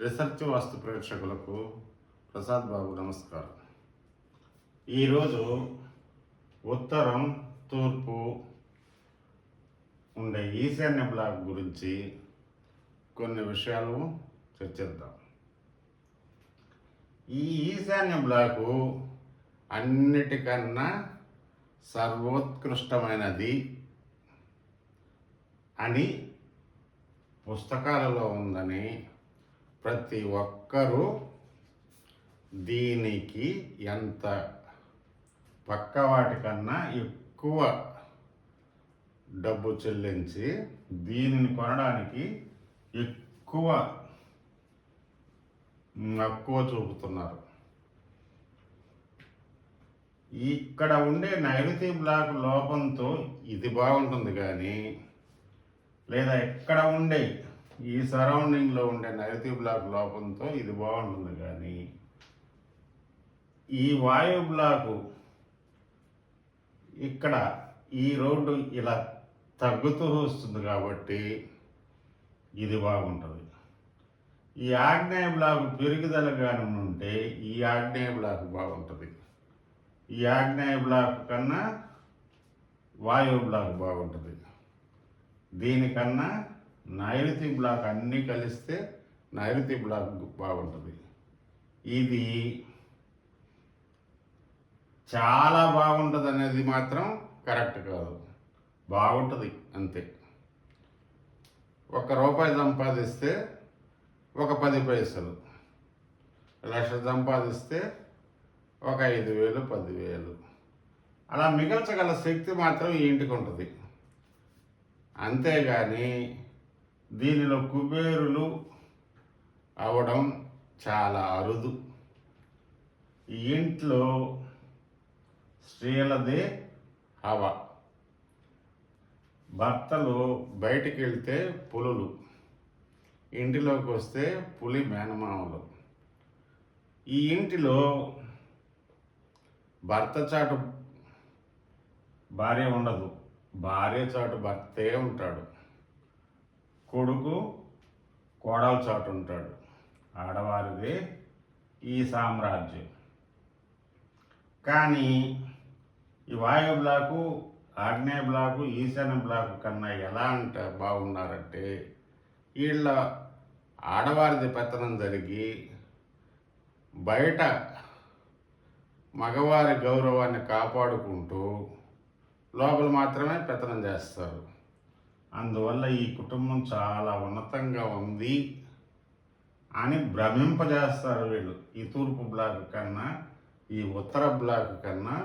Research వాస్తు ప్రేక్షకులకు ప్రసాద్ బాబు నమస్కారం. ఈరోజు ఉత్తరం తూర్పు ఉండే ఈశాన్య బ్లాక్ గురించి కొన్ని విషయాలు చర్చిద్దాం. ఈ ఈశాన్య బ్లాకు అన్నిటికన్నా సర్వోత్కృష్టమైనది అని పుస్తకాలలో ఉందని ప్రతి ఒక్కరూ దీనికి ఎంత పక్కవాటికన్నా ఎక్కువ డబ్బు చెల్లించి దీనిని కొనడానికి ఎక్కువ మక్కువ చూపుతున్నారు. ఇక్కడ ఉండే నైరుతి బ్లాక్ లోపంతో ఇది బాగుంటుంది కానీ, లేదా ఎక్కడ ఉండే ఈ సరౌండింగ్లో ఉండే నైరుతి బ్లాక్ లోపంతో ఇది బాగుంటుంది కానీ, ఈ వాయు బ్లాకు ఇక్కడ ఈ రోడ్డు ఇలా తగ్గుతూ వస్తుంది కాబట్టి ఇది బాగుంటుంది. ఈ ఆగ్నేయ బ్లాకు పెరుగుదల కానీ ఉంటే ఈ ఆగ్నేయ బ్లాక్ బాగుంటుంది. ఈ ఆగ్నేయ బ్లాక్ కన్నా వాయు బ్లాక్ బాగుంటుంది. దీనికన్నా నైరుతి బ్లాక్ అన్నీ కలిస్తే నైరుతి బ్లాక్ బాగుంటుంది. ఇది చాలా బాగుంటుంది అనేది మాత్రం కరెక్ట్ కాదు. బాగుంటుంది అంతే. ₹1 సంపాదిస్తే ఒక 10 పైసలు, లక్ష సంపాదిస్తే ఒక 5,000 10,000 అలా మిగల్చగల శక్తి మాత్రం ఈ ఇంటికి ఉంటుంది. అంతేగాని దీనిలో కుబేరులు అవడం చాలా అరుదు. ఈ ఇంట్లో స్త్రీలదే హవా. భర్తలు బయటికి వెళ్తే పులులు, ఇంటిలోకి వస్తే పులి మేనమామలు. ఈ ఇంటిలో భర్త చాటు భార్య ఉండదు, భార్య చాటు భర్తే ఉంటాడు. కొడుకు కోడల చాటు ఉంటాడు. ఆడవారిదే ఈ సామ్రాజ్యం. కానీ ఈ వాయు బ్లాకు, ఆగ్నేయ బ్లాకు, ఈశాన్య బ్లాకు కన్నా ఎలా బాగున్నారంటే, వీళ్ళ ఆడవారిది పెత్తనం జరిగి బయట మగవారి గౌరవాన్ని కాపాడుకుంటూ లోపల మాత్రమే పెత్తనం చేస్తారు. అందువల్ల ఈ కుటుంబం చాలా ఉన్నతంగా ఉంది అని భ్రమింపజేస్తారు వీళ్ళు. ఈ తూర్పు బ్లాక్ కన్నా, ఈ ఉత్తర బ్లాక్ కన్నా,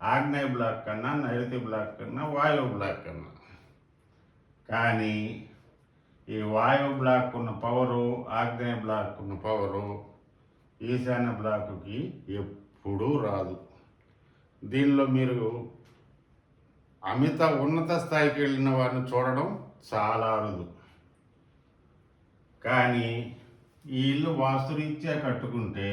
ఆగ్నేయ బ్లాక్ కన్నా, నైరుతి బ్లాక్ కన్నా, వాయువు బ్లాక్ కన్నా. కానీ ఈ వాయువు బ్లాక్ ఉన్న పవరు, ఆగ్నేయ బ్లాక్ ఉన్న పవరు ఈశాన్య బ్లాక్కి ఎప్పుడూ రాదు. దీనిలో మీరు అమిత ఉన్నత స్థాయికి వెళ్ళిన వారిని చూడడం చాలా అరుదు. కానీ ఈ ఇల్లు వాస్తురీత్యా కట్టుకుంటే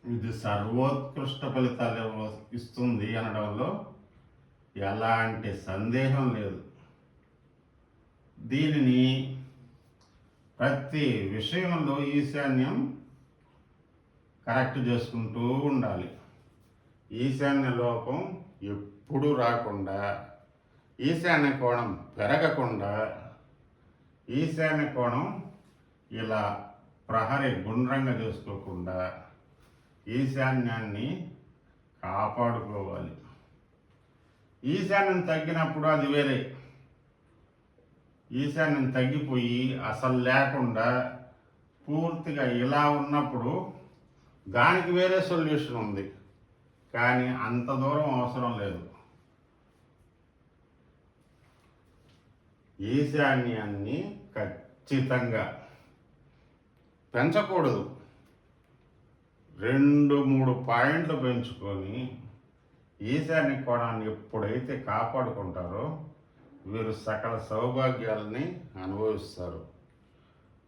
ఇది సర్వోత్కృష్ట ఫలితాలు ఇస్తుంది అనడంలో ఎలాంటి సందేహం లేదు. దీనిని ప్రతి విషయంలో ఈశాన్యం కరెక్ట్ చేసుకుంటూ ఉండాలి. ఈశాన్య లోపం ఎప్పుడూ రాకుండా, ఈశాన్య కోణం పెరగకుండా, ఈశాన్య కోణం ఇలా ప్రహరీ గుండ్రంగా చేసుకోకుండా ఈశాన్యాన్ని కాపాడుకోవాలి. ఈశాన్యం తగ్గినప్పుడు అది వేరే. ఈశాన్యం తగ్గిపోయి అసలు లేకుండా పూర్తిగా ఇలా ఉన్నప్పుడు దానికి వేరే సొల్యూషన్ ఉంది. కానీ అంత దూరం అవసరం లేదు. ఈశాన్యాన్ని ఖచ్చితంగా పెంచకూడదు. 2-3 పాయింట్లు పెంచుకొని ఈశాన్య కోణాన్ని ఎప్పుడైతే కాపాడుకుంటారో వీరు సకల సౌభాగ్యాలని అనుభవిస్తారు.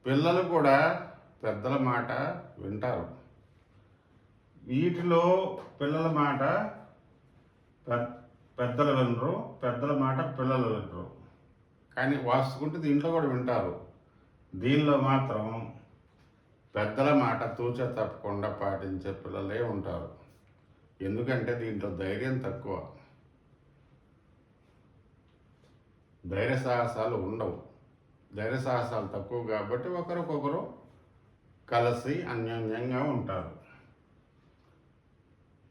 పిల్లలు కూడా పెద్దల మాట వింటారు. వీటిలో పిల్లల మాట పెద్దలు వినరు, పెద్దల మాట పిల్లలు వినరు. కానీ వాస్తుకుంటే దీంట్లో కూడా వింటారు. దీనిలో మాత్రం పెద్దల మాట తూచ తప్పకుండా పాటించే పిల్లలే ఉంటారు. ఎందుకంటే దీంట్లో ధైర్యం తక్కువ, ధైర్య సాహసాలు ఉండవు. ధైర్య సాహసాలు తక్కువ కాబట్టి ఒకరికొకరు కలిసి అన్యోన్యంగా ఉంటారు.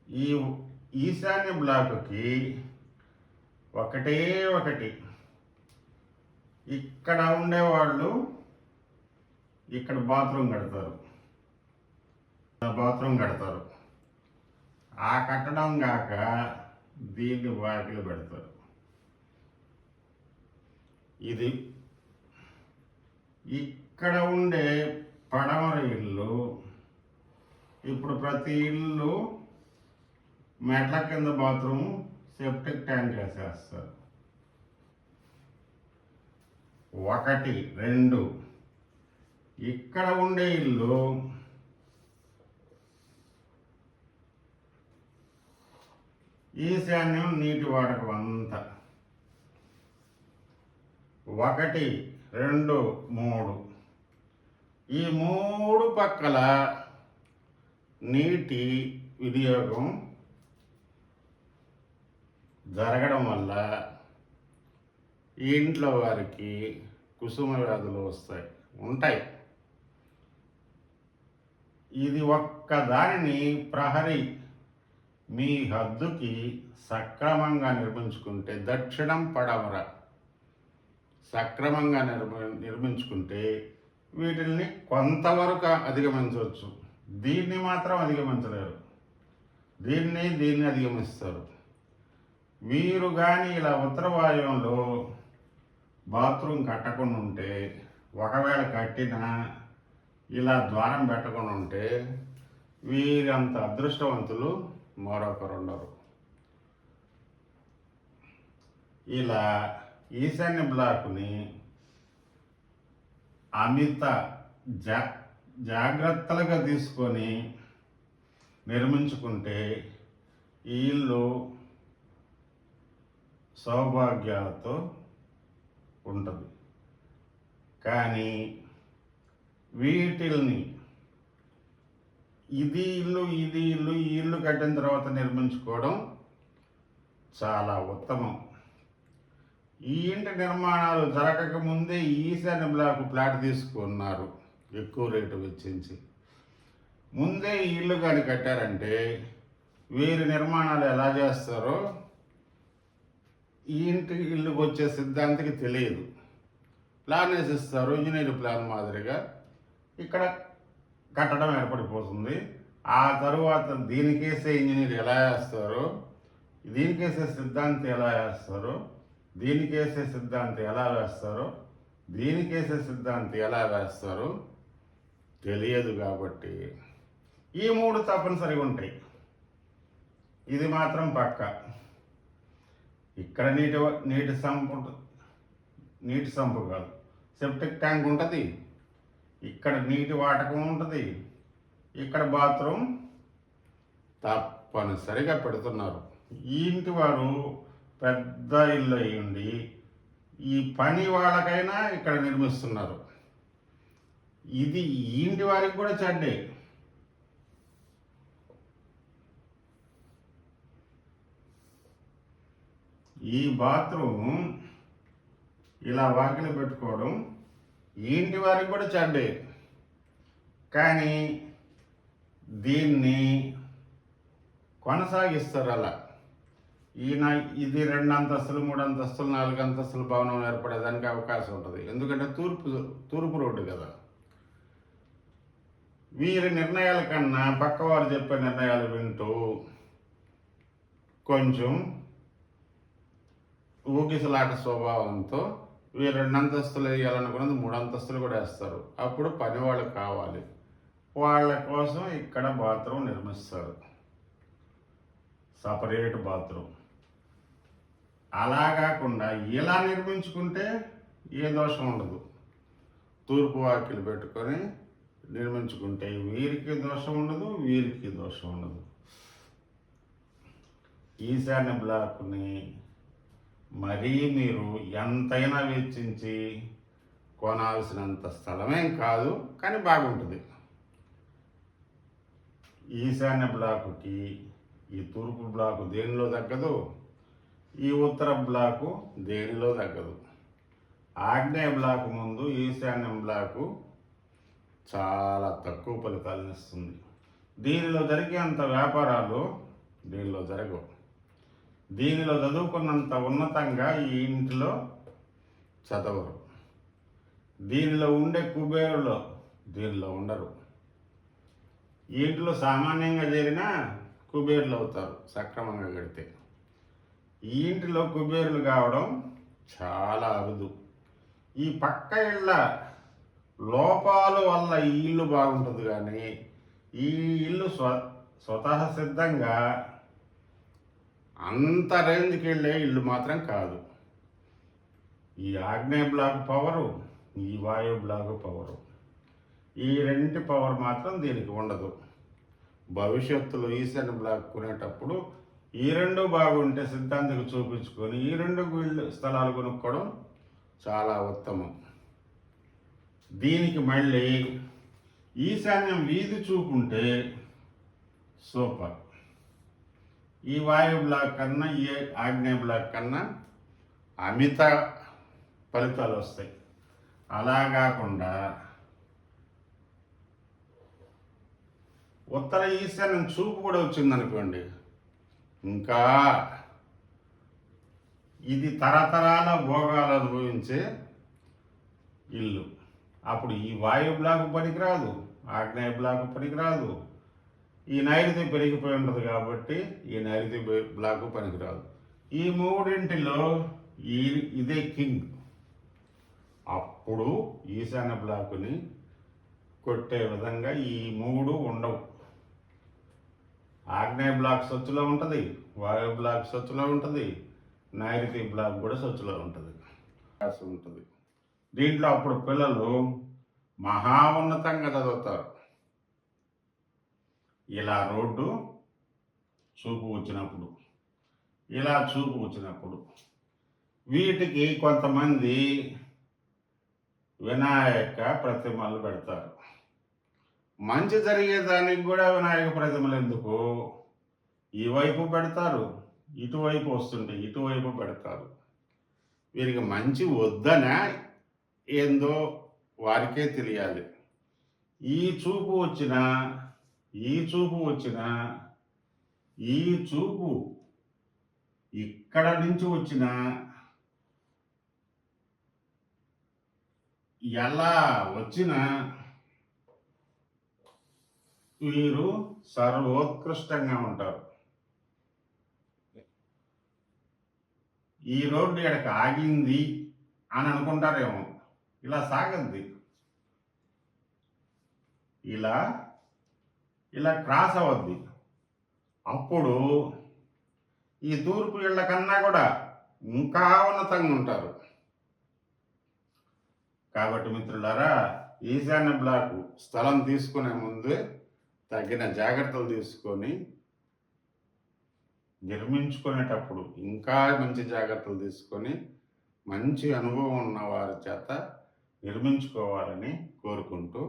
ఈ ఈశాన్య బ్లాకుకి ఒకటే ఒకటి, ఇక్కడ ఉండేవాళ్ళు ఇక్కడ బాత్రూమ్ కడతారు, ఆ కట్టడం కాక దీన్ని వాకిలు పెడతారు. ఇది ఇక్కడ ఉండే పడమర ఇల్లు, ఇప్పుడు ప్రతి ఇల్లు మెట్ల కింద బాత్రూమ్ సెప్టిక్ ట్యాంక్ వేసేస్తారు. 1, 2 ఇక్కడ ఉండే ఇల్లు ఈశాన్యం నీటి వాడకం అంతా 1, 2, 3 ఈ 3 పక్కల నీటి వినియోగం జరగడం వల్ల ఈ ఇంట్లో వారికి కుసుమ వ్యాధులు ఉంటాయి. ఇది ఒక్కదానిని ప్రహరీ మీ హద్దుకి సక్రమంగా నిర్మించుకుంటే, దక్షిణం పడమర సక్రమంగా నిర్మించుకుంటే వీటిల్ని కొంతవరకు అధిగమించవచ్చు. దీన్ని మాత్రం అధిగమించలేరు. దీన్ని అధిగమిస్తారు. మీరు కానీ ఇలా ఉత్తర వాయువ్యంలో బాత్రూమ్ కట్టకుండా ఉంటే, ఒకవేళ కట్టినా ఇలా ద్వారం పెట్టకుండా ఉంటే, వీరంత అదృష్టవంతులు మరొకరు ఉండరు. ఇలా ఈశాన్య బ్లాకుని అమిత జాగ్రత్తలుగా తీసుకొని నిర్మించుకుంటే ఈ ఇల్లు సౌభాగ్యాలతో ఉంటుంది. కానీ వీటిల్ని ఇది ఇల్లు ఈ ఇల్లు కట్టిన తర్వాత నిర్మించుకోవడం చాలా ఉత్తమం. ఈ ఇంటి నిర్మాణాలు జరగక ముందే ఈశాన్య బ్లాక్ ప్లాట్ తీసుకున్నారు ఎక్కువ రేటు వెచ్చించి. ముందే ఈ ఇల్లు కానీ కట్టారంటే వీరి నిర్మాణాలు ఎలా చేస్తారో ఈ ఇంటి ఇల్లుకి వచ్చే సిద్ధాంతికి తెలియదు. ప్లాన్ వేసిస్తారు, ఇంజనీర్ ప్లాన్ మాదిరిగా ఇక్కడ కట్టడం ఏర్పడిపోతుంది. ఆ తరువాత దీనికేసే ఇంజనీర్ ఎలా వేస్తారో, దీనికేసే సిద్ధాంతి ఎలా వేస్తారో, దీనికేసే సిద్ధాంతి ఎలా వేస్తారో, దీనికేసే సిద్ధాంతి ఎలా వేస్తారో తెలియదు. కాబట్టి ఈ 3 తప్పనిసరిగా ఉంటాయి. ఇది మాత్రం పక్క. ఇక్కడ నీటి సంపు కాదు, సెప్టిక్ ట్యాంక్ ఉంటుంది, ఇక్కడ నీటి వాటకం ఉంటుంది, ఇక్కడ బాత్రూమ్ తప్పనిసరిగా పెడుతున్నారు. ఈ ఇంటి వారు పెద్ద ఇల్లు అయ్యిండి ఈ పని వాళ్ళకైనా ఇక్కడ నిర్మిస్తున్నారు. ఇది ఈ ఇంటి వారికి కూడా చెడ్డే. ఈ బాత్రూమ్ ఇలా వాకిలి పెట్టుకోవడం ఈ ఇంటి వారికి కూడా చెడ్డే. కానీ దీన్ని కొనసాగిస్తారు అలా. ఇది 2 అంతస్తులు 3 అంతస్తులు 4 అంతస్తుల భవనం ఏర్పడేదానికి అవకాశం ఉంటుంది. ఎందుకంటే తూర్పు రోడ్డు కదా. వీరి నిర్ణయాల కన్నా పక్కవారు చెప్పే నిర్ణయాలు వింటూ కొంచెం ఊగిసలాట స్వభావంతో వీరు 2 అంతస్తులు వేయాలనుకున్నది 3 అంతస్తులు కూడా వేస్తారు. అప్పుడు పని వాళ్ళు కావాలి, వాళ్ళ కోసం ఇక్కడ బాత్రూమ్ నిర్మిస్తారు, సపరేట్ బాత్రూమ్. అలా కాకుండా ఇలా నిర్మించుకుంటే ఏ దోషం ఉండదు. తూర్పు వాకిలు పెట్టుకొని నిర్మించుకుంటే వీరికి దోషం ఉండదు, వీరికి దోషం ఉండదు. ఈశాన్య బ్లాక్ని మరీ మీరు ఎంతైనా వెచ్చించి కొనాల్సినంత స్థలమేం కాదు, కానీ బాగుంటుంది. ఈశాన్య బ్లాకుకి ఈ తూర్పు బ్లాకు దేనిలో తగ్గదు, ఈ ఉత్తర బ్లాకు దేనిలో తగ్గదు. ఆగ్నేయ బ్లాకు ముందు ఈశాన్యం బ్లాకు చాలా తక్కువ ఫలితాలను ఇస్తుంది. దీనిలో జరిగేంత వ్యాపారాలు దీనిలో జరగవు. దీనిలో చదువుకున్నంత ఉన్నతంగా ఈ ఇంటిలో చదవరు. దీనిలో ఉండే కుబేరులో దీనిలో ఉండరు. ఈ ఇంట్లో సామాన్యంగా చేరినా కుబేరులు అవుతారు సక్రమంగా కడితే. ఈ ఇంటిలో కుబేరులు కావడం చాలా అరుదు. ఈ పక్క ఇళ్ళ లోపాల వల్ల ఈ ఇల్లు బాగుంటుంది, కానీ ఈ ఇల్లు స్వతహా సిద్ధంగా అంత రేంజ్కి వెళ్ళే ఇల్లు మాత్రం కాదు. ఈ ఆగ్నేయ బ్లాక్ పవరు, ఈ వాయు బ్లాక్ పవరు, ఈ రెండింటి పవర్ మాత్రం దీనికి ఉండదు. భవిష్యత్తులో ఈశాన్య బ్లాక్ కొనేటప్పుడు ఈ రెండు బాగుంటే సిద్ధాంతికి చూపించుకొని ఈ రెండు స్థలాలు కొనుక్కోవడం చాలా ఉత్తమం. దీనికి మళ్ళీ ఈశాన్యం వీధి చూపుంటే సూపర్. ఈ వాయు బ్లాక్ కన్నా ఈ ఆగ్నేయ బ్లాక్ కన్నా అమిత ఫలితాలు వస్తాయి. అలా కాకుండా ఉత్తర ఈశాన్యం చూపు కూడా వచ్చిందనుకోండి, ఇంకా ఇది తరతరాల భోగాలు అనుభవించే ఇల్లు. అప్పుడు ఈ వాయు బ్లాక్ పనికిరాదు, ఆగ్నేయ బ్లాక్ పనికిరాదు, ఈ నైరుతి పెరిగిపోయి ఉంటుంది కాబట్టి ఈ నైరుతి బ్లాక్ పనికిరాదు. ఈ మూడింటిలో ఇదే కింగ్. అప్పుడు ఈశాన్య బ్లాకుని కొట్టే విధంగా ఈ మూడు ఉండవు. ఆగ్నేయ బ్లాక్ స్వచ్ఛలో ఉంటుంది, వాయు బ్లాక్ స్వచ్ఛలో ఉంటుంది, నైరుతి బ్లాక్ కూడా స్వచ్ఛలో ఉంటుంది. దీంట్లో అప్పుడు పిల్లలు మహా ఉన్నతంగా చదువుతారు. ఇలా రోడ్డు చూపు వచ్చినప్పుడు, ఇలా చూపు వచ్చినప్పుడు వీటికి కొంతమంది వినాయక ప్రతిమలు పెడతారు. మంచి జరిగేదానికి కూడా వినాయక ప్రతిమలు ఎందుకు? ఈ వైపు పెడతారు, ఇటువైపు వస్తుంటే ఇటువైపు పెడతారు. వీరికి మంచి వద్దనా ఏందో వారికే తెలియాలి. ఈ చూపు వచ్చినా ఈ చూపు ఇక్కడ నుంచి వచ్చిన ఎలా వచ్చిన వీరు సర్వోత్కృష్టంగా ఉంటారు. ఈ రోడ్డు ఎక్కడికి ఆగింది అని అనుకుంటారేమో, ఇలా సాగద్ది, ఇలా క్రాస్ అవద్ది. అప్పుడు ఈ తూర్పు ఇళ్ళ కన్నా కూడా ఇంకా ఉన్నతంగా ఉంటారు. కాబట్టి మిత్రులారా, ఈశాన్య బ్లాకు స్థలం తీసుకునే ముందే తగిన జాగ్రత్తలు తీసుకొని నిర్మించుకునేటప్పుడు ఇంకా మంచి జాగ్రత్తలు తీసుకొని మంచి అనుభవం ఉన్న వారి చేత నిర్మించుకోవాలని కోరుకుంటూ